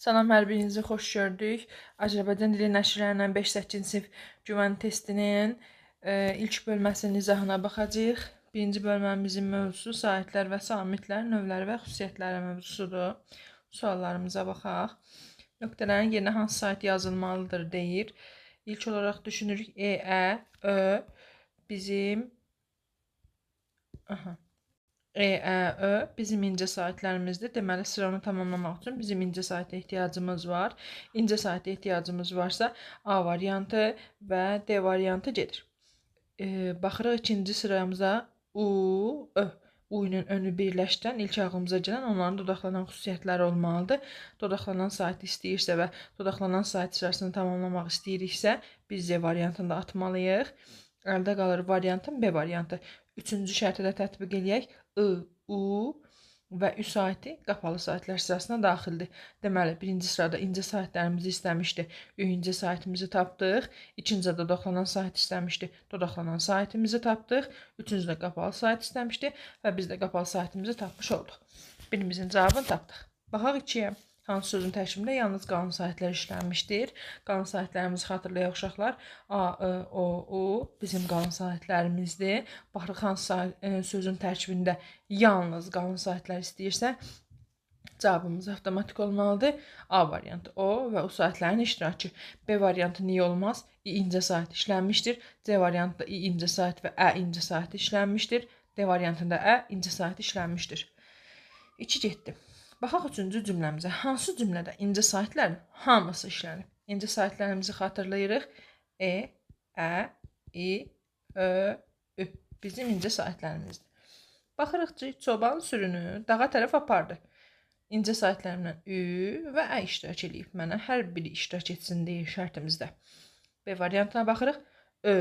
Salam, hər birinizi xoş gördük. Azərbaycan dili nəşrlərindən 5-8-ci sinif güvən testinin ilk bölməsinin izahına baxacağıq. Birinci bölməmizin mövzusu saitlər və samitlər, növləri və xüsusiyyətləri mövzusudur. Suallarımıza baxaq. Nöqtələrin yerinə hansı sait yazılmalıdır deyir. İlk olaraq düşünürük Ö bizim Ö bizim incə saitlərimizdir. Deməli, sıranı tamamlamaq üçün bizim incə saitə ehtiyacımız var. İncə saitə ehtiyacımız varsa A variantı və D variantı gedir. Baxırıq ikinci sıramıza Ö. U ilə önü birləşdən ilk ağlımıza gələn onların dodaqlanan xüsusiyyətləri olmalıdır. Dodaqlanan saiti istəyirsə və dodaqlanan sait sırasını tamamlamaq istəyiriksə, biz D variantında atmalıyıq. Əldə qalır variantın B variantı. Üçüncü şərti də tətbiq eləyək. I, U və Ü saiti qapalı saitlər sırasına daxildir. Deməli, birinci sırada incə saitlərimizi istəmişdi. Ü incə saitimizi tapdıq. İkincidə dodaqlanan sait istəmişdi. Dodaqlanan saitimizi tapdıq. Üçüncüdə qapalı sait istəmişdi və biz də qapalı saitimizi tapmış olduq. Birimizin cavabını tapdıq. Baxaq 2-yə. Hansı sözün tərkibində yalnız qalan saitlər işlənmişdir? Qalan saitlərimizi xatırlayaq uşaqlar. A, I, O, U bizim qalan saitlərimizdir. Baxırıq hansı sözün tərkibində yalnız qalan saitlər istəyirsə, cavabımız avtomatik olmalıdır. A variantı O və U saitlərin iştirakı. B variantı niyə olmaz? İ incə sait işlənmişdir. C variantında İ incə sait və Ə incə sait işlənmişdir. D variantında Ə incə sait işlənmişdir. 2 getdi. Baxaq üçüncü cümləmizə. Hansı cümlədə incə saitlərin hamısı işlənib? İncə saitlərimizi xatırlayırıq. E, Ə, İ, Ö, Ü. Bizim incə saitlərimizdir. Baxırıq ki, çoban sürünü dağa tərəf apardı. İncə saitlərimdən Ü və Ə iştirak edib. Mənə hər biri iştirak etsin deyir şərtimizdə. B variantına baxırıq. Ö,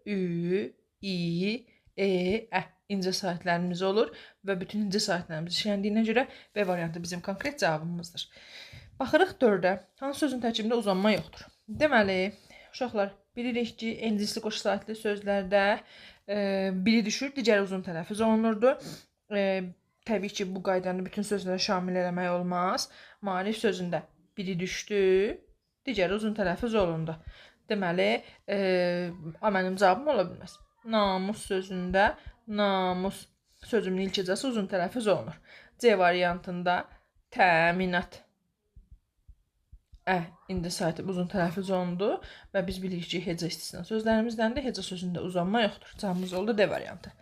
Ü, İ, E, Ə. İncə saitlərimiz olur və bütün incə saitlərimiz işləndiyinə görə B variantı bizim konkret cavabımızdır. Baxırıq 4-ə. Hansı sözün tərkibində uzanma yoxdur? Deməli, uşaqlar, bilirik ki, endisli qoşu saitli sözlərdə biri düşür, digəri uzun tələffüz olunurdu. Təbii ki, bu qaydanı bütün sözlərə şamil eləmək olmaz. Maarif sözündə biri düşdü, digəri uzun tələffüz olundu. Deməli, mənim cavabım ola bilməz. Namus sözündə namus sözünün ilk hecəsi uzun tələffüz olunur. C variantında təminat indi saiti uzun tələffüz olundu və biz bilirik ki, hecə istisna sözlərimizdəndir. Hecə sözündə uzanma yoxdur. Cavabımız oldu D variantı.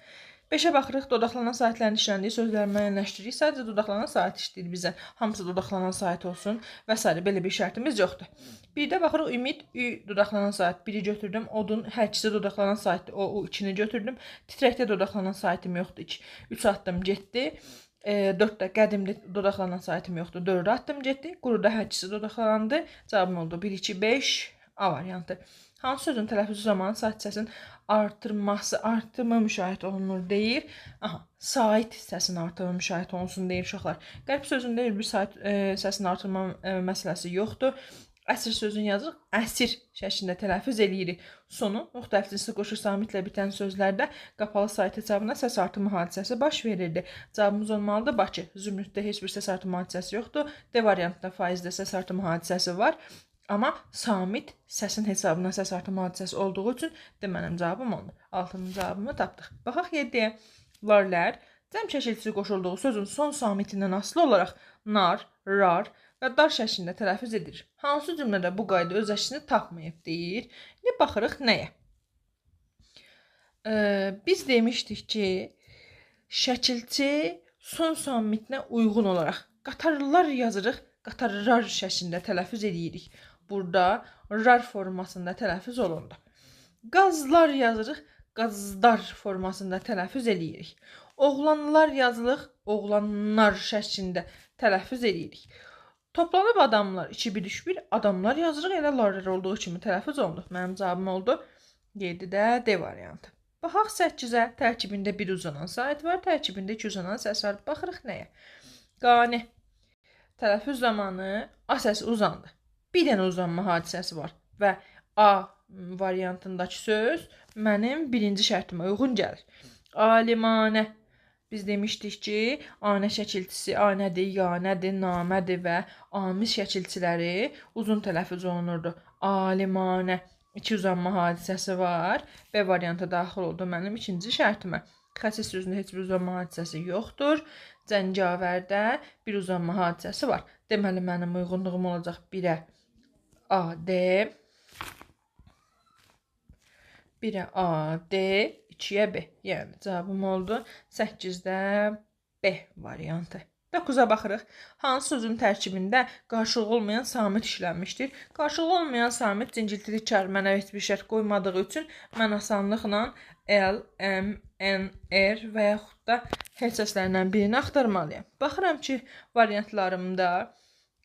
5-ə baxırıq. Dodaqlanan saitlərin işləndiyi sözləri müəyyənləşdiririk. Sadəcə dodaqlanan sait işləyir bizə. Hamısı dodaqlanan sait olsun və s. Belə bir şərtimiz yoxdur. Bir də baxırıq ümid, Ü dodaqlanan sait 1-i götürdüm. Odun hər ikisi dodaqlanan saitdir. O 2-ni götürdüm. Titrəkdə dodaqlanan saitim yoxdur. 3 atdım getdi. 4-də qədimli dodaqlanan saitim yoxdur. 4-ə atdım getdi. Quruda hər ikisi dodaqlandı. Cavabım oldu 1, 2, 5 A variantı. Hansı sözün tələffüzü zamanı sait səsinin artımı müşahidə olunur deyir. Sait səsin artımı müşahidə olunsun deyir uşaqlar. Qərb sözündə bir sait səsin artırma məsələsi yoxdur. Əsir sözünü yazırıq, əsir şəklində tələffüz eləyirik. Sonu müxtəlif cinsli qoşu samitlə bitən sözlərdə qapalı sait hesabına səs artımı hadisəsi baş verirdi. Cavabımız olmalıdır Bakı. Zümrüddə heç bir səs artımı hadisəsi yoxdur. D variantında faizdə səs artımı hadisəsi var. Amma samit səsin hesabına səs artımı hadisəsi olduğu üçün D mənim cavabım oldu. 6-nın cavabını tapdıq. Baxaq 7-yə. Larlər cəm çəkiltisi qoşulduğu sözün son samitindən asılı olaraq nar, rar və dar şəklində tələffüz edilir. Hansı cümlədə bu qayda öz əksini tapmayıb deyir. İndi baxırıq nəyə? Biz demişdik ki, şəkilçi son samitinə uyğun olaraq qatarlar yazırıq, qatarlar şəklində tələffüz edirik. Burada rar formasında tələffüz olundu. Qazlar yazırıq, qazlar formasında tələffüz edirik. Oğlanlar yazılıq, oğlanlar şəklində tələffüz edirik. Toplanıb adamlar, 2-1-3-1 adamlar yazırıq, elə larlar olduğu kimi tələffüz olundu. Mənim cavabım oldu 7-də D variantı. Baxaq 8-ə. Tərkibində bir uzanan sait var, tərkibində 2 uzanan səs var. Baxırıq nəyə? Qane. Tələffüz zamanı A səsi uzandı. Bir dənə uzanma hadisəsi var və A variantındakı söz mənim birinci şərtimə uyğun gəlir. Alimanə. Biz demişdik ki, anə şəkilçisi anədir, yanədir, namədir və amis şəkilçiləri uzun tələffüz olunurdu. Alimanə 2 uzanma hadisəsi var. B variantı daxil oldu mənim ikinci şərtimə. Xəsis sözündə heç bir uzanma hadisəsi yoxdur. Cəngavərdə bir uzanma hadisəsi var. Deməli, mənim uyğunluğum olacaq 1-ə A, D, 1-ə A, D, 2-yə B. Yəni, cavabım oldu 8-də B variantı. 9-a baxırıq. Hansı sözün tərkibində qarşılığı olmayan samit işlənmişdir? Qarşılığı olmayan samit cinciltili kar mənə heç bir şərt qoymadığı üçün mən asanlıqla L, M, N, R və yaxud da H səslərindən birini axtarmalıyam. Baxıram ki, variantlarımda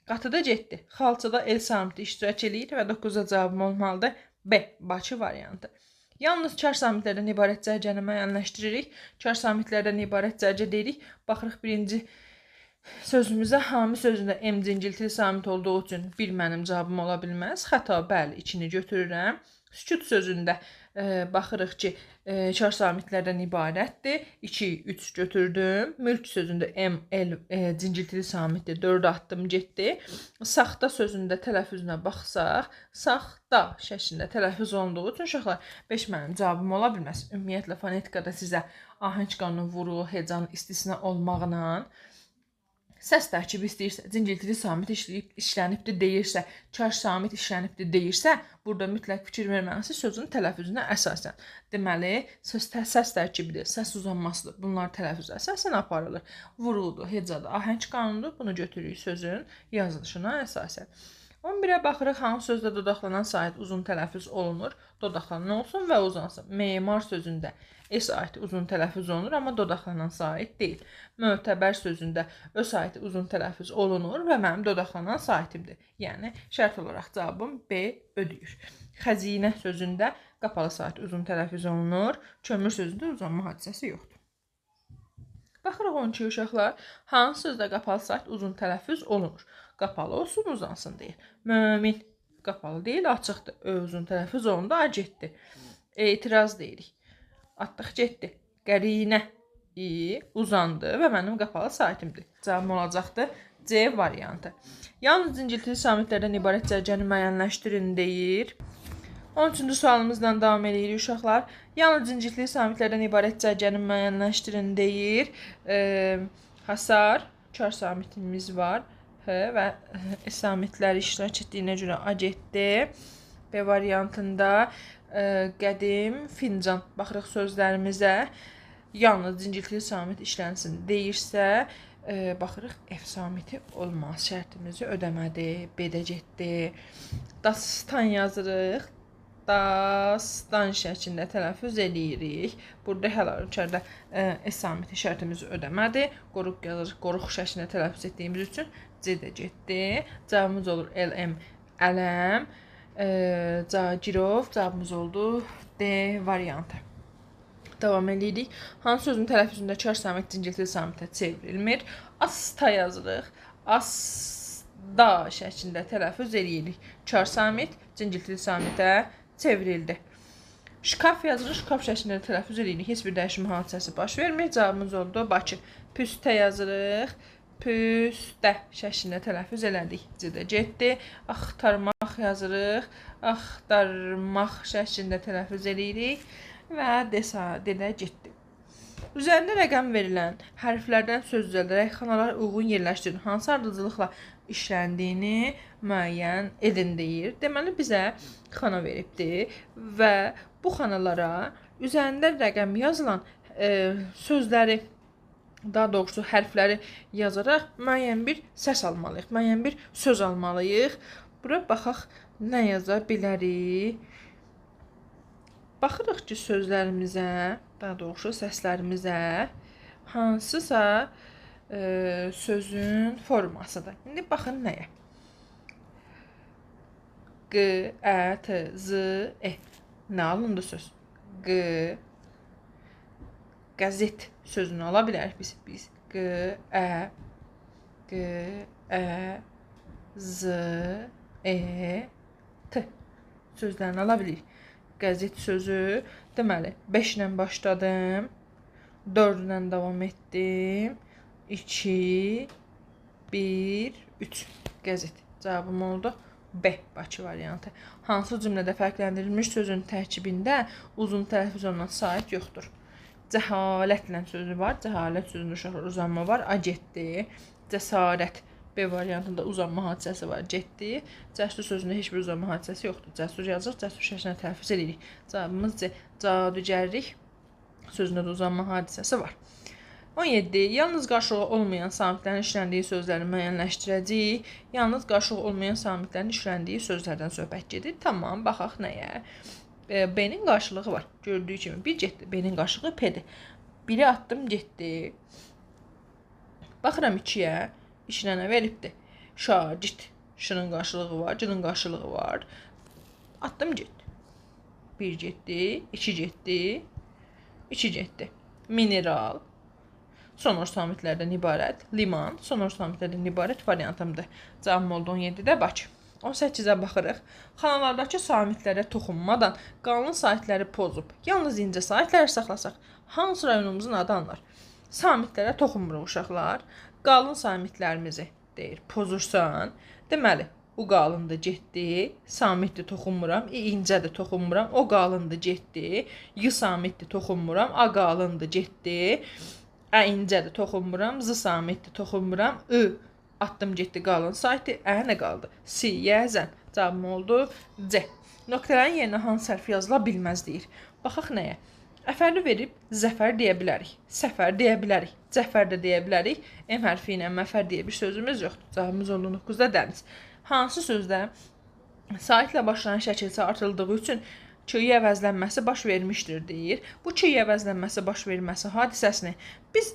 qatıda getdi. Xalçada L samiti iştirak edir və 9-a cavabım olmalıdır B, Bakı variantı. Yalnız kar samitlərdən ibarət cərgəni müəyyənləşdiririk. Kar samitlərdən ibarət cərgə deyirik. Baxırıq birinci sözümüzə. Hami sözündə M cinciltili samit olduğu üçün 1 mənim cavabım ola bilməz. Xəta, bəli, 2-ni götürürəm. Sükut sözündə baxırıq ki, kar samitlərdən ibarətdir. 2, 3 götürdüm. Mülk sözündə M, L cinciltili samitdir. 4 atdım, getdi. Saxta sözündə tələffüzünə baxsaq, saxta şəklində tələffüz olunduğu üçün uşaqlar 5 mənim cavabım ola bilməz. Ümumiyyətlə, fonetikada sizə ahəng qanunu, vurğu, hecan istisna olmaqla səs tərkibi istəyirsə, cinciltili samit işlənibdir deyirsə, kar samit işlənibdir deyirsə, burada mütləq fikir verməlisin sözün tələffüzünə əsasən. Deməli, səs tərkibidir, səs uzanmasıdır. Bunlar tələffüz əsasən aparılır. Vurğudur, hecadır, ahəng qanunudur. Bunu götürürük sözün yazılışına əsasən. 11-ə baxırıq, hansı sözdə dodaqlanan sait uzun tələffüz olunur? Dodaqlanan olsun və uzansın. Memar sözündə E saiti uzun tələffüz olunur, amma dodaqlanan sait deyil. Mötəbər sözündə Ö saiti uzun tələffüz olunur və mənim dodaqlanan saitimdir. Yəni, şərt olaraq cavabım B ödəyir. Xəzinə sözündə qapalı sait uzun tələffüz olunur, kömür sözündə uzanma hadisəsi yoxdur. Baxırıq 12 uşaqlar, hansı sözdə qapalı sait uzun tələffüz olunur? Qapalı olsun, uzansın deyir. Mömin qapalı deyil, açıqdır. Ö uzun tələffüz olundu, A getdi. Etiraz deyirik. Atdıq getdi. Qərinə I uzandı və mənim qapalı saitimdir. Cavabım olacaqdır C variantı. Yalnız cinciltili samitlərdən ibarət cərgəni müəyyənləşdirin deyir. 13-cü sualımızdan davam edirik uşaqlar. Yalnız cinciltili samitlərdən ibarət cərgəni müəyyənləşdirin deyir. Hasar, kar samitimiz var. Və samitləri iştirak etdiyinə görə A getdi. B variantında qədim fincan. Baxırıq sözlərimizə. Yalnız cinciltili samit işlənsin deyirsə, baxırıq F samiti olmaz. Şərtimizi ödəmədi. B-də getdi. Dastan yazırıq. Dastan şəklində tələffüz edirik. Burada həlalkarda S samiti şərtimizi ödəmədi. Qoruq yazırıq. Qoruq şəklində tələffüz etdiyimiz üçün C-də getdi. Cavabımız olur LM, ələm. Girov cavabımız oldu D variantı. Davam edirik. Hansı sözün tələffüzündə kar samit cinciltili samitə çevrilmir? Asta yazırıq. Asta şəklində tələffüz edirik. Kar samit cinciltili samitə çevrildi. Şkaf yazırıq. Şkaf şəklində tələffüz edirik. Heç bir dəyişmə hadisəsi baş vermir. Cavabımız oldu Bakı. Püstə yazırıq. Püstə şəklində tələffüz elədik. C-də getdi. Axtarmaq yazırıq. Axtarmaq şəklində tələffüz edirik. Və D-də getdi. Üzərində rəqəm verilən hərflərdən söz düzəldərək xanalar uyğun yerləşdirin. Hansı ardıcılıqla işləndiyini müəyyən edin deyir. Deməli, bizə xana veribdir və bu xanalara üzərində rəqəm yazılan sözləri, daha doğrusu hərfləri yazaraq müəyyən bir səs almalıyıq, müəyyən bir söz almalıyıq. Bura baxaq, nə yaza bilərik? Baxırıq ki, sözlərimizə, daha doğrusu səslərimizə hansısa sözün formasıdır. İndi baxın nəyə? Q, Ə, T, Z, E. Nə alındı söz? Q, qəzet sözünü ala bilərik biz. Q, Ə, Q, Ə, Z, E, T sözlərini ala bilirik. Qəzet sözü, deməli, 5 ilə başladım. 4-dən davam etdim. 2, 1, 3. Qəzet. Cavabım oldu B. Bakı variantı. Hansı cümlədə fərqləndirilmiş sözün tərkibində uzun tələffüz olunan sait yoxdur? Cəhalətlə sözü var. Cəhalət sözünün uşaqlar uzanma var. A getdi. Cəsarət. B variantında uzanma hadisəsi var. Getdi. Cəsur sözündə heç bir uzanma hadisəsi yoxdur. Cəsur yazıq. Cəsur şəklinə tələffüz edirik. Cavabımız C. Cadugərlik sözündə də uzanma hadisəsi var. 17. Yalnız qarşılığı olmayan samitlərin işləndiyi sözləri müəyyənləşdirəcəyik. Yalnız qarşılığı olmayan samitlərin işləndiyi sözlərdən söhbət gedir. Tamam, baxaq nəyə? B-nin qarşılığı var. Gördüyü kimi bir getdi. B-nin qarşılığı P-dir. Biri atdım, getdi. Baxıram 2-yə. İşinə nə veribdir? Şagird. Şının qarşılığı var, C-nin qarşılığı var. Atdım, getdi. 1 getdi, 2 getdi, 2 getdi. Mineral. Sonor samitlərdən ibarət. Liman. Sonor samitlərdən ibarət variantımdır. Cavabım oldu 17-də Bakı. 18-ə baxırıq. Xanalardakı samitlərə toxunmadan qalın saitləri pozub, yalnız incə saitləri saxlasaq, hansı rayonumuzun adı anlar? Samitlərə toxunmuruq uşaqlar. Qalın samitlərimizi deyir, pozursan, deməli, o qalındır, getdi, samitdir, toxunmuram, incədir, toxunmuram, o qalındır, getdi, y samitdir, toxunmuram, a qalındır, getdi, ə incədir, toxunmuram, z samitdir, toxunmuram, atdım, getdi, qalın saitdir, ə nə qaldı? Si, yəzən. Cavabım oldu C. Nöqtələrin yerinə hansı hərf yazıla bilməz deyir. Baxaq nəyə? Əfərli verib zəfər deyə bilərik, səfər deyə bilərik, cəfər də deyə bilərik. M hərfi ilə məfər deyə bir sözümüz yoxdur. Cavabımız oldu 9-da dəniz. Hansı sözdə saitlə başlayan şəkilsi artırıldığı üçün çiy əvəzlənməsi baş vermişdir deyir. Bu çiy əvəzlənməsi baş verməsi hadisəsini biz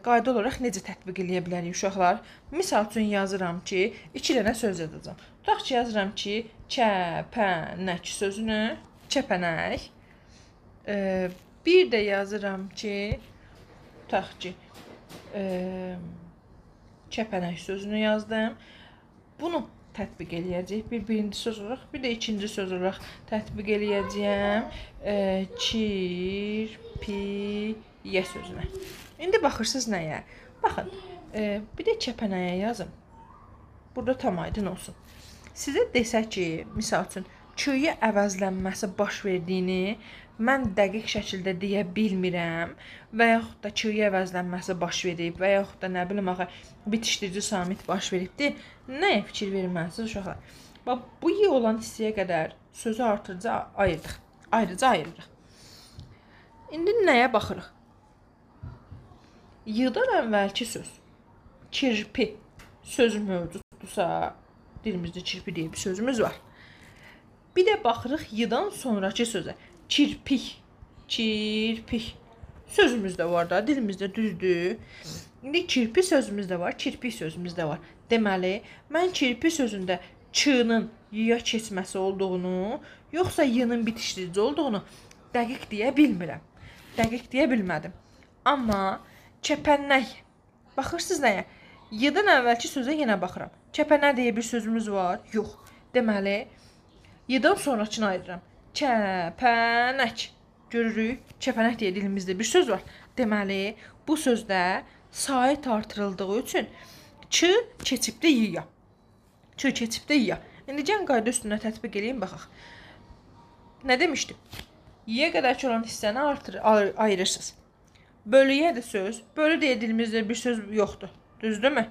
qayda olaraq necə tətbiq edə bilərik uşaqlar? Misal üçün yazıram ki, 2 dənə söz yazacağam. Tutaq ki, yazıram ki, kəpənək sözünü, kəpənək. Bir də yazıram ki, tutaq ki, kəpənək sözünü yazdım. Bunu tətbiq eləyəcəyik. Birinci söz olaraq, bir də ikinci söz olaraq tətbiq eləyəcəyəm. Kirpiyə sözünə. İndi baxırsınız nəyə? Baxın, bir də kəpənəyə yazın. Burada tam aydın olsun. Sizə desək ki, misal üçün, çiyə əvəzlənməsi baş verdiyini mən dəqiq şəkildə deyə bilmirəm və yaxud da çiyə əvəzlənməsi baş verib və yaxud da nə bilim axı bitişdirici samit baş veribdir. Nəyə fikir verməlisiniz uşaqlar? Bax, bu y olan hissəyə qədər sözü artırıcı ayırdıq. Ayrıca ayırırıq. İndi nəyə baxırıq? Y-dan əvvəlki söz. Kirpi sözü mövcuddursa, dilimizdə kirpi deyə bir sözümüz var. Bir də baxırıq y-dan sonraki sözə. Kirpik, kirpik sözümüz də var da, dilimizdə düzdür. İndi kirpi sözümüz də var, kirpik sözümüz də var. Deməli, mən kirpi sözündə ç-nın y-ya keçməsi olduğunu, yoxsa y-nın bitişdirici olduğunu dəqiq deyə bilmirəm. Dəqiq deyə bilmədim. Amma kəpənək, baxırsınız nəyə? Y-dan əvvəlki sözə yenə baxıram. Kəpənək deyə bir sözümüz var? Yox. Deməli, y-dan sonrakını ayırıram. Kəpənək. Görürük, kəpənək deyə dilimizdə bir söz var. Deməli, bu sözdə sait artırıldığı üçün ç keçibdə y-ya. Ç keçibdə y-ya. İndi gəlin qayda üstünə tətbiq edeyim, baxaq. Nə demişdim? Y-yə qədərki olan hissəni ayırırsınız. Bölüyə də söz, bölü deyə dilimizdə bir söz yoxdur. Düzdürmü?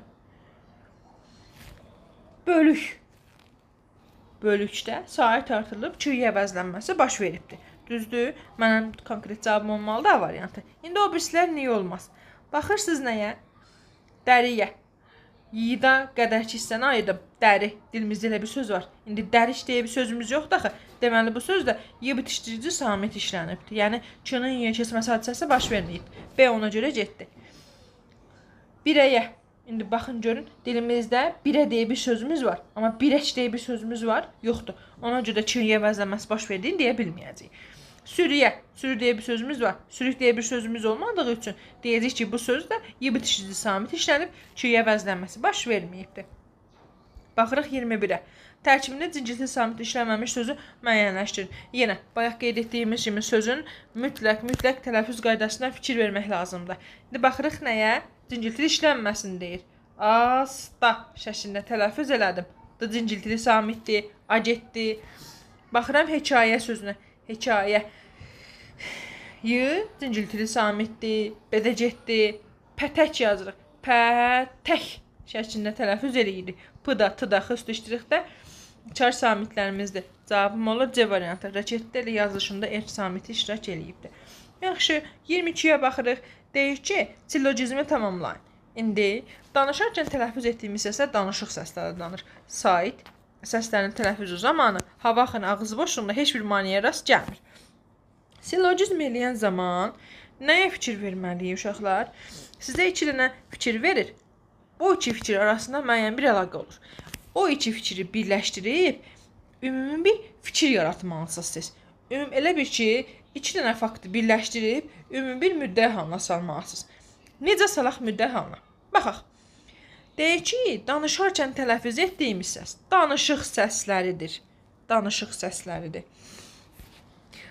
Bölük. Bölükdə sait artırılıb çiy əvəzlənməsi baş veribdir. Düzdür? Mənim konkret cavabım olmalı da variantı. İndi o birisilər niyə olmaz? Baxırsınız nəyə? Dəriyə. Y-da qədərki hissəni ayırdım. Dəri. Dilimizdə elə bir söz var. İndi dəriş deyə bir sözümüz yoxdur axı. Deməli, bu sözdə y bitişdirici samit işlənibdir. Yəni, ç-nın y keçməsi hadisəsi baş verməyib. B ona görə getdi. Birəyə. İndi baxın görün, dilimizdə birə deyə bir sözümüz var. Amma birəç deyə bir sözümüz var, yoxdur. Ona görə də çiy əvəzlənməsi baş verdiğini deyə bilməyəcəyik. Sürüyə, sürü deyə bir sözümüz var. Sürük deyə bir sözümüz olmadığı üçün deyəcək ki, bu sözdə y bitişdirici samit işlənib, çiy əvəzlənməsi baş verməyibdir. Baxırıq 21-ə. Tərkibində cingilti samit işlənməmiş sözü müəyyənləşdirin. Yenə bayaq qeyd etdiyimiz kimi sözün mütləq tələffüz qaydasına fikir vermək lazımdır. İndi baxırıq nəyə? Cingiltili işlənməsin deyir. Asta şəklində tələffüz elədim. Da cingiltili samitdir, acetdir. Baxıram hekayə sözünə. Hekayə. Y cingiltili samitdir, bedəcetdir. Pətək yazırıq. Pətək şəklində tələffüz eləyirik. P-da, t-da, xüstüşdürükdə çar samitlərimizdir. Cavabım olur C variantı. Raketdə ilə yazılışında F samiti iştirak eləyibdir. Yaxşı, 22-yə baxırıq. Deyir ki, sillogizmi tamamlayın. İndi danışarkən tələffüz etdiyimiz səslər danışıq səsləri danır. Sait səslərin tələffüzü zamanı hava axını ağzı boşluğunda heç bir maneəyə rast gəlmir. Sillogizm eləyən zaman nəyə fikir verməliyik uşaqlar? Sizə 2 dənə fikir verir. Bu iki fikir arasında müəyyən bir əlaqə olur. O iki fikri birləşdirib ümumi bir fikir yaratmalısınız siz. Elə bir ki, 2 dənə faktı birləşdirib ümumi bir müddəa halına salmalısınız. Necə salaq müddəa halına? Baxaq. Deyir ki, danışarkən tələffüz etdiyimiz səs danışıq səsləridir. Danışıq səsləridir.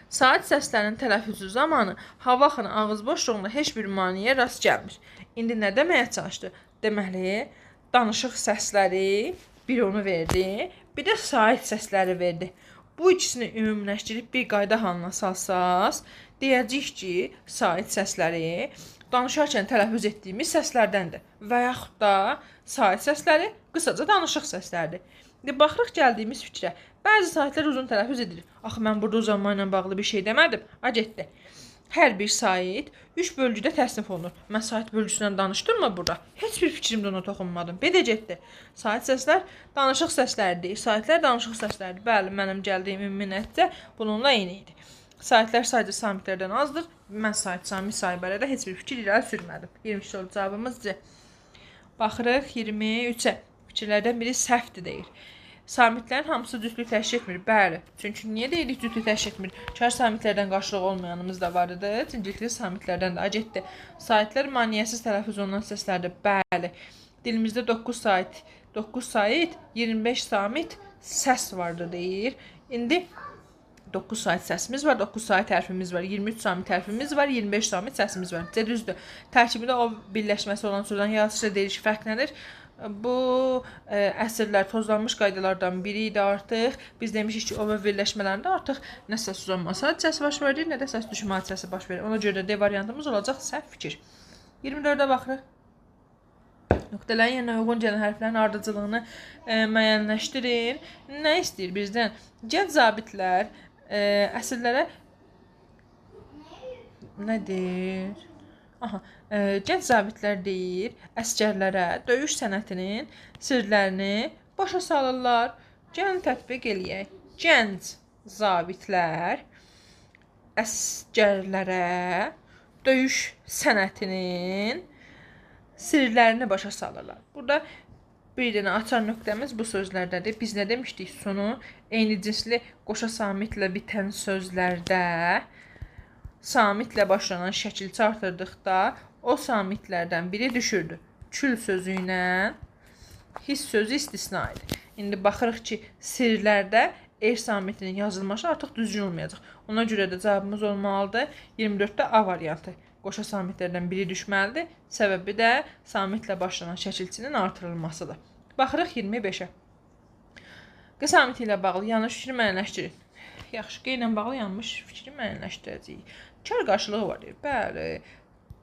Saat səslərinin tələffüzü zamanı hava axını ağız boşluğunda heç bir maneəyə rast gəlmir. İndi nə deməyə çalışdı? Deməli, danışıq səsləri bir onu verdi, bir də sait səsləri verdi. Bu ikisini ümumiləşdirib bir qayda halına salsaz, deyəcəyik ki, sait səsləri danışarkən tələffüz etdiyimiz səslərdəndir və yaxud da sait səsləri qısaca danışıq səsləridir. İndi baxırıq gəldiyimiz fikrə. Bəzi saitlər uzun tələffüz edilir. Axı mən burada uzanma ilə bağlı bir şey demədim. Acetdir. Hər bir sait 3 bölgüdə təsnif olunur. Mən sait bölgüsündən danışdım mı burada? Heç bir fikrimdə ona toxunmadım. Bedəcətdir. Sait səslər danışıq səsləridir. Saitlər danışıq səsləridir. Bəli, mənim gəldiyim ümumi nəticə bununla eyni idi. Saitlər sadəcə samitlərdən azdır. Mən sait samit sayı barədə heç bir fikir irəli sürmədim. 23 soru cavabımız C. Baxırıq 23-ə. Fikirlərdən biri səhvdir deyir. Samitlərin hamısı cütlük təşkil etmir. Bəli. Çünki niyə deyirik cütlük təşkil etmir? Çar samitlərdən qarşılıq olmayanımız da var idi. Cincikli samitlərdən də acetdir. Saitlər maneəsiz tələffüz olunan səslərdir. Bəli. Dilimizdə 9 sait, 25 samit səs vardı deyir. İndi 9 sait səsimiz var, 9 sait hərfimiz var, 23 samit hərfimiz var, 25 samit səsimiz var. Düzdür. Tərkibində o birləşməsi olan sözlərin yazıçı deyiş fərqlənir. Bu əsrlər tozlanmış qaydalardan biri idi artıq. Biz demişik ki, o və birləşmələrində artıq nə səs uzanması hadisəsi baş verir, nə də səs düşmə hadisəsi baş verir. Ona görə də D variantımız olacaq səhv fikir. 24-ə baxırıq. Nöqtələrin yerinə uyğun gələn hərflərin ardıcılığını müəyyənləşdirin. Nə istəyir bizdən? Gənc zabitlər əsrlərə nədir? Gənc zabitlər deyir, əskərlərə döyüş sənətinin sirlərini başa salırlar. Gəlin tətbiq eləyək. Gənc zabitlər əskərlərə döyüş sənətinin sirlərini başa salırlar. Burada bir dənə açar nöqtəmiz bu sözlərdədir. Biz nə demişdik? Sonu eyni cinsli qoşa samitlə bitən sözlərdə samitlə başlanan şəkil artırdıqda o samitlərdən biri düşürdü. Kül sözü ilə hiss sözü istisna idi. İndi baxırıq ki, sirlərdə samitinin yazılması artıq düzgün olmayacaq. Ona görə də cavabımız olmalıdır 24-də A variantı. Qoşa samitlərdən biri düşməlidir. Səbəbi də samitlə başlanan şəkilçinin artırılmasıdır. Baxırıq 25-ə. Q samiti ilə bağlı yanlış fikri müəyyənləşdirin. Yaxşı, Q ilə bağlı yanlış fikri müəyyənləşdirəcəyik. Kar qarşılığı var deyir. Bəli,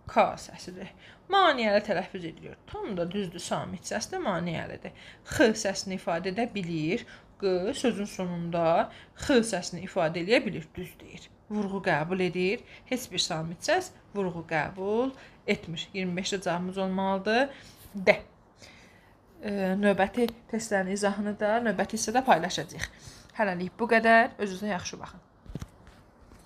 K səsidir. Maneəli tələffüz edilir. Tam da düzdür, samit səs də maneəlidir. X səsini ifadə edə bilir. Q sözün sonunda X səsini ifadə edə bilir. Düz deyir. Vurğu qəbul edir. Heç bir samit səs vurğu qəbul etmir. 25-də cavabımız olmalıdır. D. Növbəti testlərin izahını da növbəti hissədə paylaşacağıq. Hələlik bu qədər. Özünüzə yaxşı baxın.